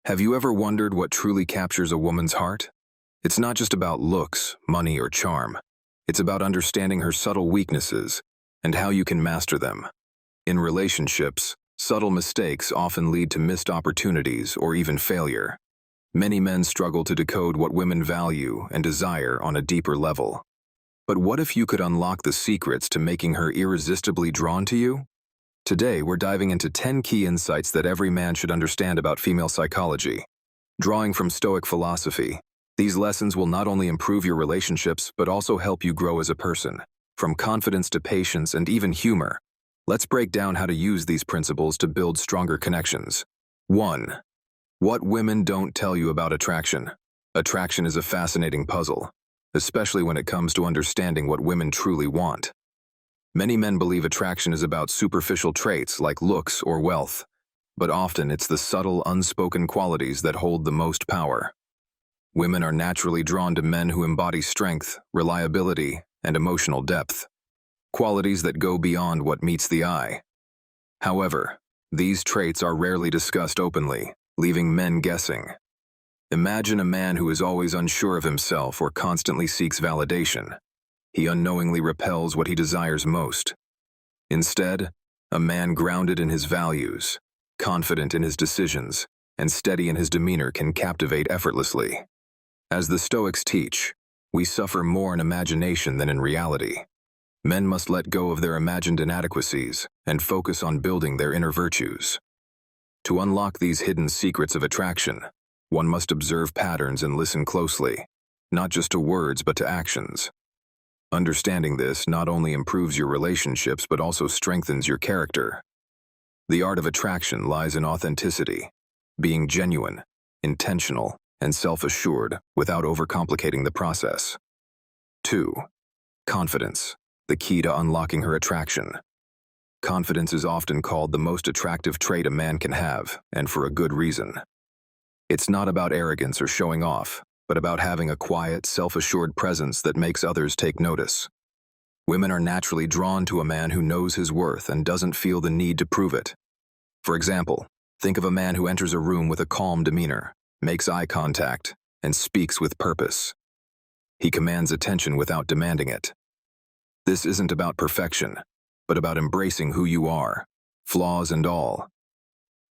Have you ever wondered what truly captures a woman's heart? It's not just about looks, money, or charm. It's about understanding her subtle weaknesses and how you can master them. In relationships, subtle mistakes often lead to missed opportunities or even failure. Many men struggle to decode what women value and desire on a deeper level. But what if you could unlock the secrets to making her irresistibly drawn to you? Today, we're diving into 10 key insights that every man should understand about female psychology. Drawing from Stoic philosophy, these lessons will not only improve your relationships, but also help you grow as a person. From confidence to patience and even humor, let's break down how to use these principles to build stronger connections. 1. What women don't tell you about attraction. Attraction is a fascinating puzzle, especially when it comes to understanding what women truly want. Many men believe attraction is about superficial traits like looks or wealth, but often it's the subtle, unspoken qualities that hold the most power. Women are naturally drawn to men who embody strength, reliability, and emotional depth, qualities that go beyond what meets the eye. However, these traits are rarely discussed openly, leaving men guessing. Imagine a man who is always unsure of himself or constantly seeks validation. He unknowingly repels what he desires most. Instead, a man grounded in his values, confident in his decisions, and steady in his demeanor can captivate effortlessly. As the Stoics teach, we suffer more in imagination than in reality. Men must let go of their imagined inadequacies and focus on building their inner virtues. To unlock these hidden secrets of attraction, one must observe patterns and listen closely, not just to words but to actions. Understanding this not only improves your relationships but also strengthens your character. The art of attraction lies in authenticity, being genuine, intentional, and self-assured without overcomplicating the process. 2. Confidence, the key to unlocking her attraction. Confidence is often called the most attractive trait a man can have, and for a good reason. It's not about arrogance or showing off, but about having a quiet, self-assured presence that makes others take notice. Women are naturally drawn to a man who knows his worth and doesn't feel the need to prove it. For example, think of a man who enters a room with a calm demeanor, makes eye contact, and speaks with purpose. He commands attention without demanding it. This isn't about perfection, but about embracing who you are, flaws and all.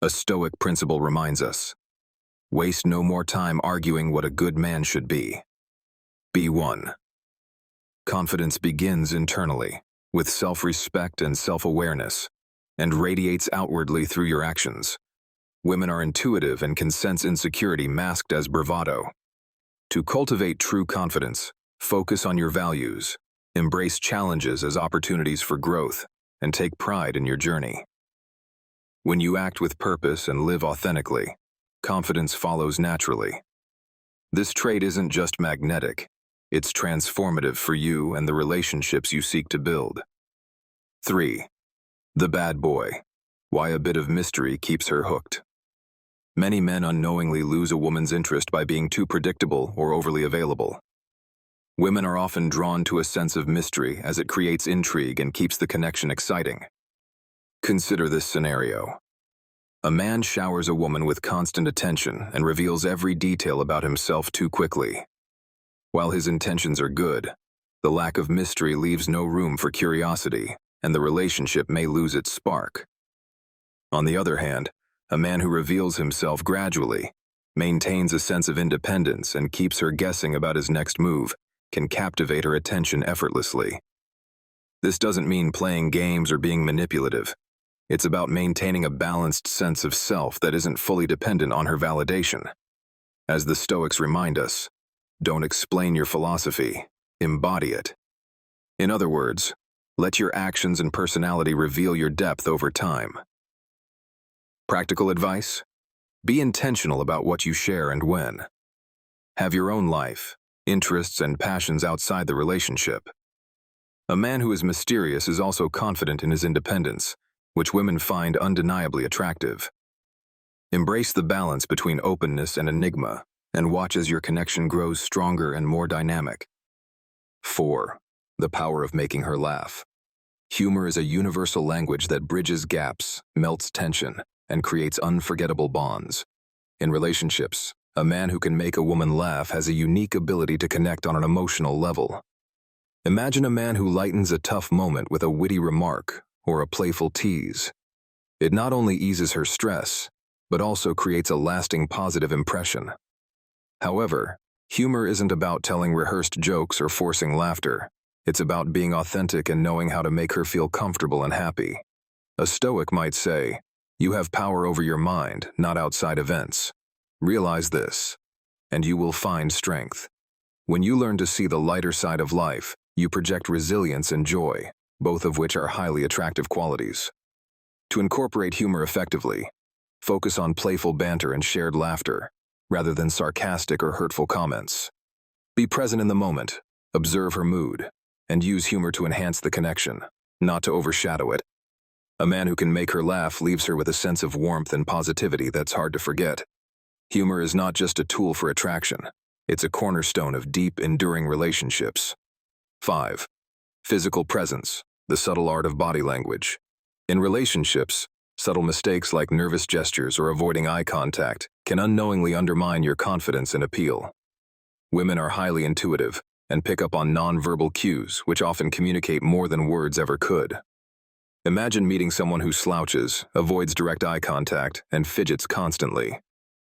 A Stoic principle reminds us, waste no more time arguing what a good man should be. B1. Confidence begins internally, with self-respect and self-awareness, and radiates outwardly through your actions. Women are intuitive and can sense insecurity masked as bravado. To cultivate true confidence, focus on your values, embrace challenges as opportunities for growth, and take pride in your journey. When you act with purpose and live authentically, confidence follows naturally. This trait isn't just magnetic, it's transformative for you and the relationships you seek to build. 3. The bad boy. Why a bit of mystery keeps her hooked. Many men unknowingly lose a woman's interest by being too predictable or overly available. Women are often drawn to a sense of mystery as it creates intrigue and keeps the connection exciting. Consider this scenario. A man showers a woman with constant attention and reveals every detail about himself too quickly. While his intentions are good, the lack of mystery leaves no room for curiosity, and the relationship may lose its spark. On the other hand, a man who reveals himself gradually, maintains a sense of independence, and keeps her guessing about his next move, can captivate her attention effortlessly. This doesn't mean playing games or being manipulative. It's about maintaining a balanced sense of self that isn't fully dependent on her validation. As the Stoics remind us, don't explain your philosophy, embody it. In other words, let your actions and personality reveal your depth over time. Practical advice? Be intentional about what you share and when. Have your own life, interests, and passions outside the relationship. A man who is mysterious is also confident in his independence, which women find undeniably attractive. Embrace the balance between openness and enigma, and watch as your connection grows stronger and more dynamic. 4. The power of making her laugh. Humor is a universal language that bridges gaps, melts tension, and creates unforgettable bonds. In relationships, a man who can make a woman laugh has a unique ability to connect on an emotional level. Imagine a man who lightens a tough moment with a witty remark or a playful tease. It not only eases her stress, but also creates a lasting positive impression. However, humor isn't about telling rehearsed jokes or forcing laughter. It's about being authentic and knowing how to make her feel comfortable and happy. A Stoic might say, "You have power over your mind, not outside events. Realize this, and you will find strength." When you learn to see the lighter side of life, you project resilience and joy, both of which are highly attractive qualities. To incorporate humor effectively, focus on playful banter and shared laughter, rather than sarcastic or hurtful comments. Be present in the moment, observe her mood, and use humor to enhance the connection, not to overshadow it. A man who can make her laugh leaves her with a sense of warmth and positivity that's hard to forget. Humor is not just a tool for attraction, it's a cornerstone of deep, enduring relationships. 5. Physical presence, the subtle art of body language. In relationships, subtle mistakes like nervous gestures or avoiding eye contact can unknowingly undermine your confidence and appeal. Women are highly intuitive and pick up on nonverbal cues, which often communicate more than words ever could. Imagine meeting someone who slouches, avoids direct eye contact, and fidgets constantly.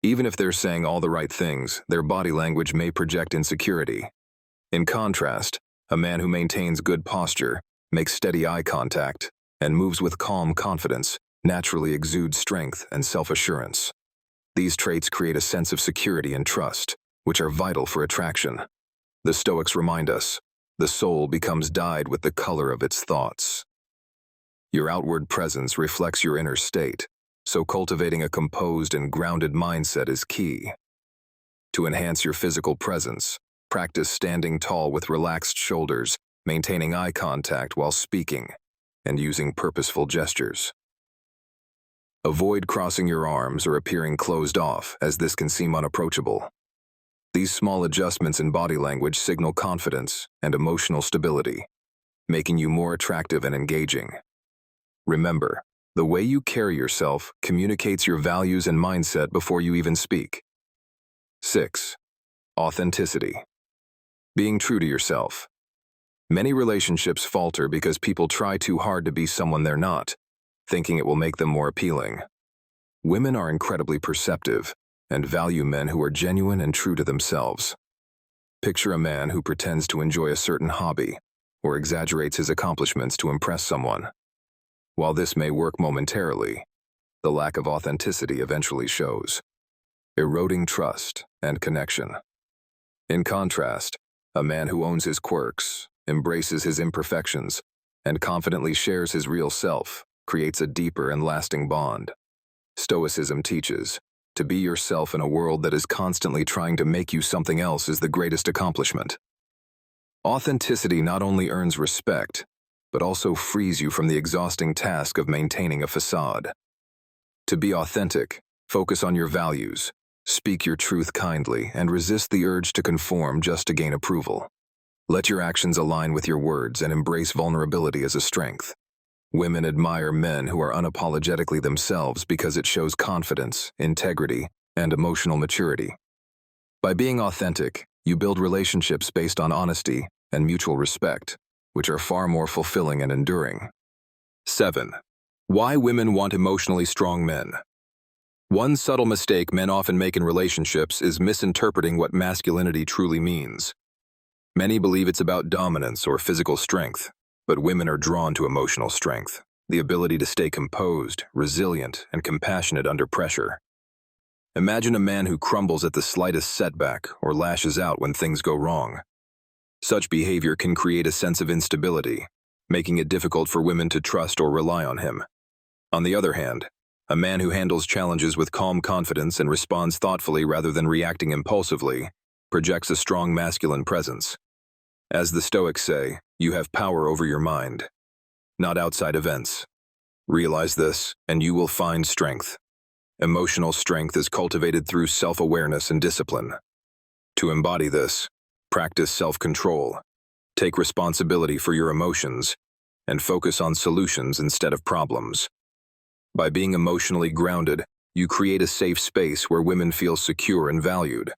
Even if they're saying all the right things, their body language may project insecurity. In contrast, a man who maintains good posture, makes steady eye contact, and moves with calm confidence naturally exudes strength and self-assurance. These traits create a sense of security and trust, which are vital for attraction. The Stoics remind us, the soul becomes dyed with the color of its thoughts. Your outward presence reflects your inner state, so cultivating a composed and grounded mindset is key. To enhance your physical presence, practice standing tall with relaxed shoulders, maintaining eye contact while speaking, and using purposeful gestures. Avoid crossing your arms or appearing closed off, as this can seem unapproachable. These small adjustments in body language signal confidence and emotional stability, making you more attractive and engaging. Remember, the way you carry yourself communicates your values and mindset before you even speak. 6. Authenticity. Being true to yourself. Many relationships falter because people try too hard to be someone they're not, thinking it will make them more appealing. Women are incredibly perceptive and value men who are genuine and true to themselves. Picture a man who pretends to enjoy a certain hobby or exaggerates his accomplishments to impress someone. While this may work momentarily, the lack of authenticity eventually shows, eroding trust and connection. In contrast, a man who owns his quirks, embraces his imperfections, and confidently shares his real self creates a deeper and lasting bond. Stoicism teaches, to be yourself in a world that is constantly trying to make you something else is the greatest accomplishment. Authenticity not only earns respect, but also frees you from the exhausting task of maintaining a facade. To be authentic, focus on your values, speak your truth kindly, and resist the urge to conform just to gain approval. Let your actions align with your words and embrace vulnerability as a strength. Women admire men who are unapologetically themselves because it shows confidence, integrity, and emotional maturity. By being authentic, you build relationships based on honesty and mutual respect, which are far more fulfilling and enduring. 7. Why women want emotionally strong men. One subtle mistake men often make in relationships is misinterpreting what masculinity truly means. Many believe it's about dominance or physical strength, but women are drawn to emotional strength, the ability to stay composed, resilient, and compassionate under pressure. Imagine a man who crumbles at the slightest setback or lashes out when things go wrong. Such behavior can create a sense of instability, making it difficult for women to trust or rely on him. On the other hand, a man who handles challenges with calm confidence and responds thoughtfully rather than reacting impulsively projects a strong masculine presence. As the Stoics say, you have power over your mind, not outside events. Realize this, and you will find strength. Emotional strength is cultivated through self-awareness and discipline. To embody this, practice self-control, take responsibility for your emotions, and focus on solutions instead of problems. By being emotionally grounded, You create a safe space where women feel secure and valued.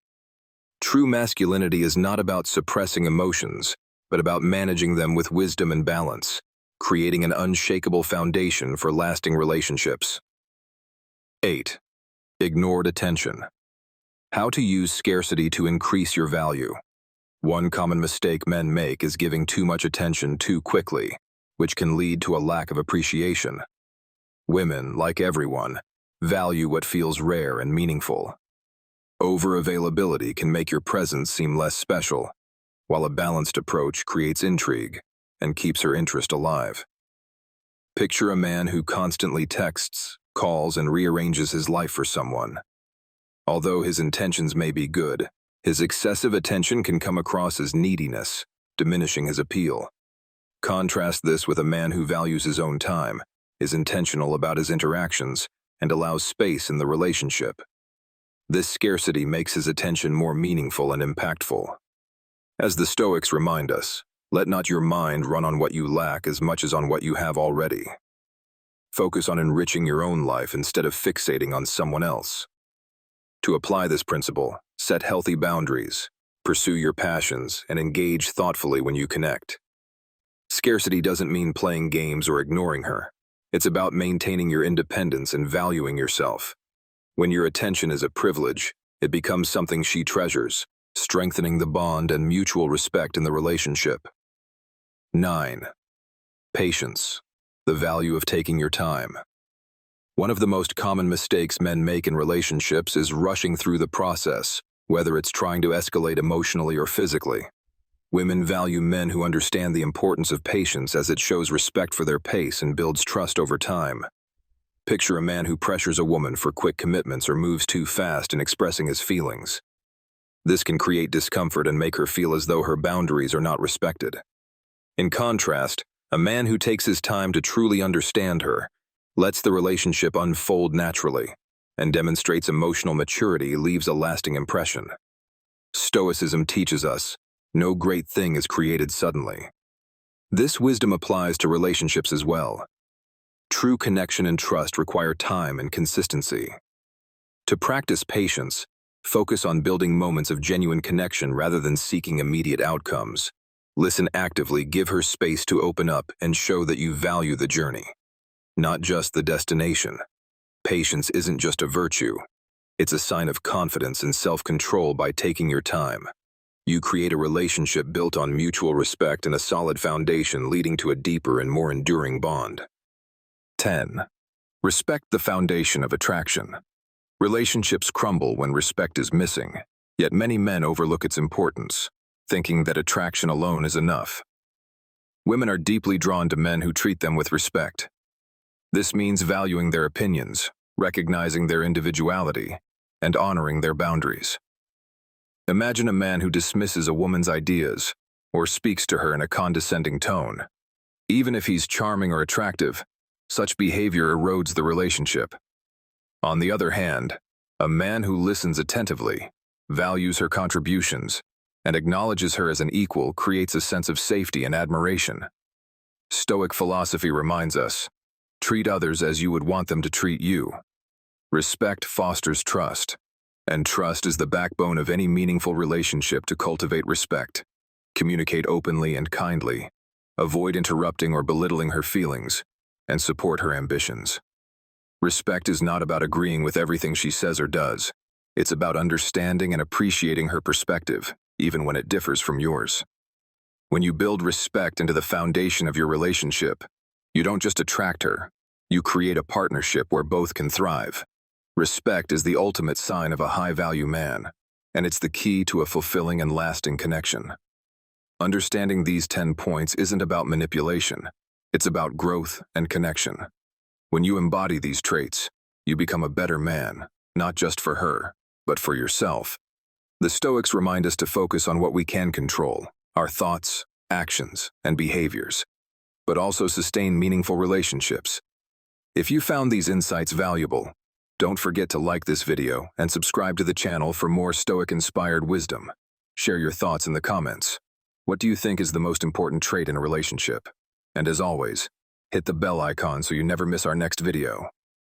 True masculinity is not about suppressing emotions, but about managing them with wisdom and balance, creating an unshakable foundation for lasting relationships. 8. Ignored attention. How to use scarcity to increase your value. One common mistake men make is giving too much attention too quickly, which can lead to a lack of appreciation. Women, like everyone, value what feels rare and meaningful. Over-availability can make your presence seem less special, while a balanced approach creates intrigue and keeps her interest alive. Picture a man who constantly texts, calls, and rearranges his life for someone. Although his intentions may be good, his excessive attention can come across as neediness, diminishing his appeal. Contrast this with a man who values his own time, is intentional about his interactions, and allows space in the relationship. This scarcity makes his attention more meaningful and impactful. As the Stoics remind us, let not your mind run on what you lack as much as on what you have already. Focus on enriching your own life instead of fixating on someone else. To apply this principle, set healthy boundaries, pursue your passions, and engage thoughtfully when you connect. Scarcity doesn't mean playing games or ignoring her. It's about maintaining your independence and valuing yourself. When your attention is a privilege, it becomes something she treasures, strengthening the bond and mutual respect in the relationship. 9. Patience. The value of taking your time. One of the most common mistakes men make in relationships is rushing through the process, whether it's trying to escalate emotionally or physically. Women value men who understand the importance of patience as it shows respect for their pace and builds trust over time. Picture a man who pressures a woman for quick commitments or moves too fast in expressing his feelings. This can create discomfort and make her feel as though her boundaries are not respected. In contrast, a man who takes his time to truly understand her, lets the relationship unfold naturally, and demonstrates emotional maturity leaves a lasting impression. Stoicism teaches us, no great thing is created suddenly. This wisdom applies to relationships as well. True connection and trust require time and consistency. To practice patience, focus on building moments of genuine connection rather than seeking immediate outcomes. Listen actively, give her space to open up, and show that you value the journey, not just the destination. Patience isn't just a virtue. It's a sign of confidence and self-control. By taking your time, you create a relationship built on mutual respect and a solid foundation, leading to a deeper and more enduring bond. 10. Respect, the foundation of attraction. Relationships crumble when respect is missing, yet many men overlook its importance, thinking that attraction alone is enough. Women are deeply drawn to men who treat them with respect. This means valuing their opinions, recognizing their individuality, and honoring their boundaries. Imagine a man who dismisses a woman's ideas or speaks to her in a condescending tone. Even if he's charming or attractive, such behavior erodes the relationship. On the other hand, a man who listens attentively, values her contributions, and acknowledges her as an equal creates a sense of safety and admiration. Stoic philosophy reminds us, treat others as you would want them to treat you. Respect fosters trust, and trust is the backbone of any meaningful relationship. To cultivate respect, communicate openly and kindly, avoid interrupting or belittling her feelings, and support her ambitions. Respect is not about agreeing with everything she says or does. It's about understanding and appreciating her perspective, even when it differs from yours. When you build respect into the foundation of your relationship, you don't just attract her, you create a partnership where both can thrive. Respect is the ultimate sign of a high-value man, and it's the key to a fulfilling and lasting connection. Understanding these 10 points isn't about manipulation. It's about growth and connection. When you embody these traits, you become a better man, not just for her, but for yourself. The Stoics remind us to focus on what we can control, our thoughts, actions, and behaviors, but also sustain meaningful relationships. If you found these insights valuable, don't forget to like this video and subscribe to the channel for more Stoic-inspired wisdom. Share your thoughts in the comments. What do you think is the most important trait in a relationship? And as always, hit the bell icon so you never miss our next video.